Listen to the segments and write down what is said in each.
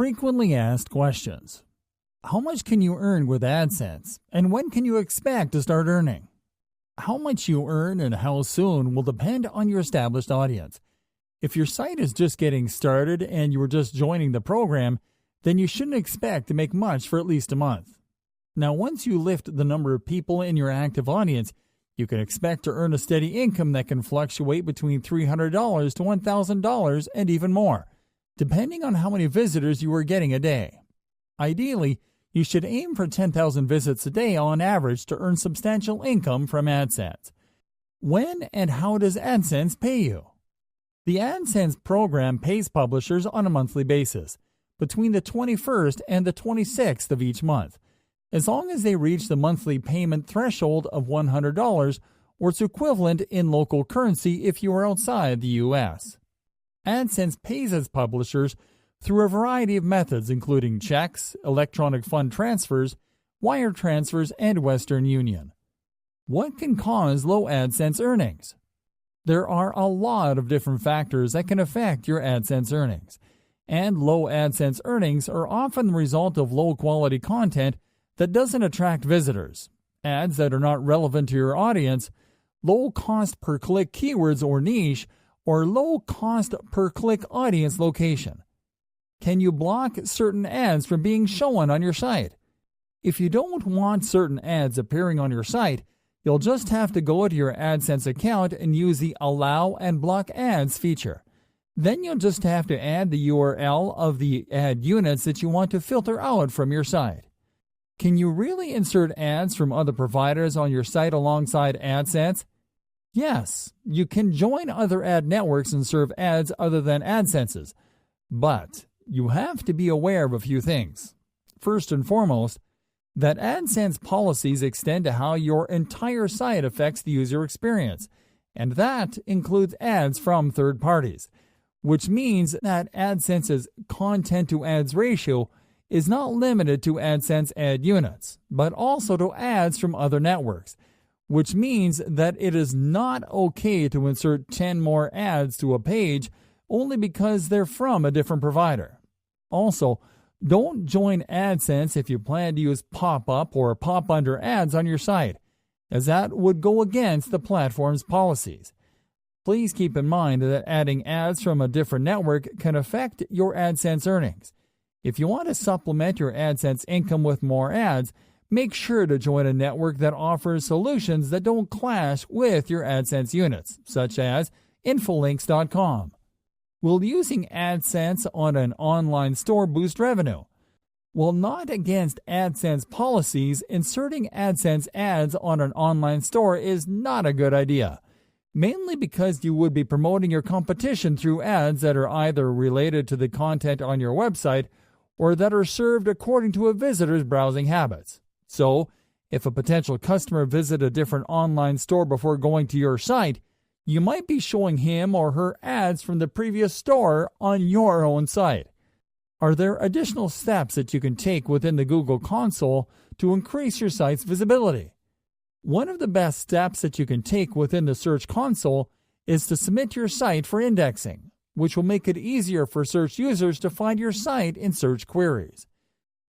Frequently asked questions. How much can you earn with AdSense, and when can you expect to start earning? How much you earn and how soon will depend on your established audience. If your site is just getting started and you were just joining the program, then you shouldn't expect to make much for at least a month. Now, once you lift the number of people in your active audience, you can expect to earn a steady income that can fluctuate between $300 to $1,000 and even more, depending on how many visitors you are getting a day. Ideally, you should aim for 10,000 visits a day on average to earn substantial income from AdSense. When and how does AdSense pay you? The AdSense program pays publishers on a monthly basis, between the 21st and the 26th of each month, as long as they reach the monthly payment threshold of $100 or its equivalent in local currency if you are outside the U.S. AdSense pays its publishers through a variety of methods including checks, electronic fund transfers, wire transfers, and Western Union. What can cause low AdSense earnings? There are a lot of different factors that can affect your AdSense earnings, and low AdSense earnings are often the result of low-quality content that doesn't attract visitors, ads that are not relevant to your audience, low cost per click keywords or niche, or low cost per click audience location. Can you block certain ads from being shown on your site? If you don't want certain ads appearing on your site, you'll just have to go to your AdSense account and use the Allow and Block Ads feature. Then you'll just have to add the URL of the ad units that you want to filter out from your site. Can you really insert ads from other providers on your site alongside AdSense? Yes, you can join other ad networks and serve ads other than AdSense's, but you have to be aware of a few things. First and foremost, that AdSense policies extend to how your entire site affects the user experience, and that includes ads from third parties, which means that AdSense's content-to-ads ratio is not limited to AdSense ad units, but also to ads from other networks, which means that it is not okay to insert 10 more ads to a page only because they're from a different provider. Also, don't join AdSense if you plan to use pop-up or pop-under ads on your site, as that would go against the platform's policies. Please keep in mind that adding ads from a different network can affect your AdSense earnings. If you want to supplement your AdSense income with more ads, make sure to join a network that offers solutions that don't clash with your AdSense units, such as Infolinks.com. Will using AdSense on an online store boost revenue? While not against AdSense policies, inserting AdSense ads on an online store is not a good idea, mainly because you would be promoting your competition through ads that are either related to the content on your website or that are served according to a visitor's browsing habits. So, if a potential customer visits a different online store before going to your site, you might be showing him or her ads from the previous store on your own site. Are there additional steps that you can take within the Google console to increase your site's visibility? One of the best steps that you can take within the Search console is to submit your site for indexing, which will make it easier for search users to find your site in search queries.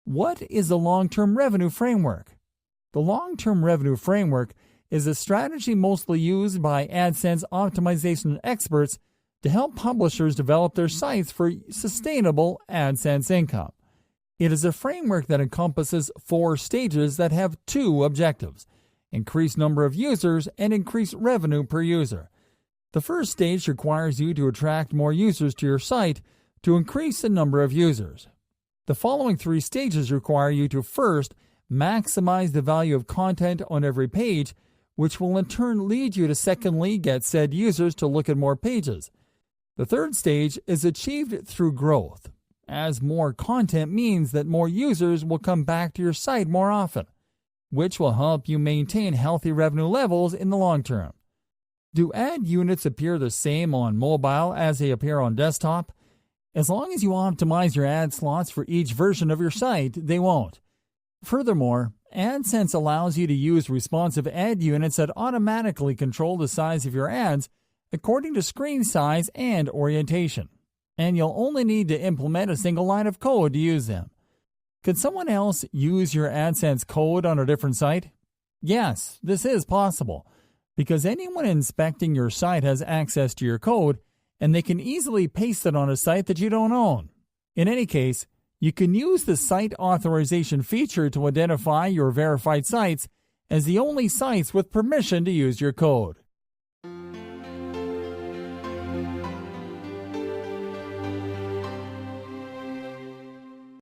What is the long-term revenue framework? The long-term revenue framework is a strategy mostly used by AdSense optimization experts to help publishers develop their sites for sustainable AdSense income. It is a framework that encompasses 4 stages that have 2 objectives: increase number of users and increase revenue per user. The first stage requires you to attract more users to your site to increase the number of users. The following 3 stages require you to first maximize the value of content on every page, which will in turn lead you to secondly get said users to look at more pages. The third stage is achieved through growth, as more content means that more users will come back to your site more often, which will help you maintain healthy revenue levels in the long term. Do ad units appear the same on mobile as they appear on desktop? As long as you optimize your ad slots for each version of your site, they won't. Furthermore, AdSense allows you to use responsive ad units that automatically control the size of your ads according to screen size and orientation. and you'll only need to implement a single line of code to use them. Could someone else use your AdSense code on a different site? Yes, this is possible, because anyone inspecting your site has access to your code, and they can easily paste it on a site that you don't own. In any case, you can use the site authorization feature to identify your verified sites as the only sites with permission to use your code.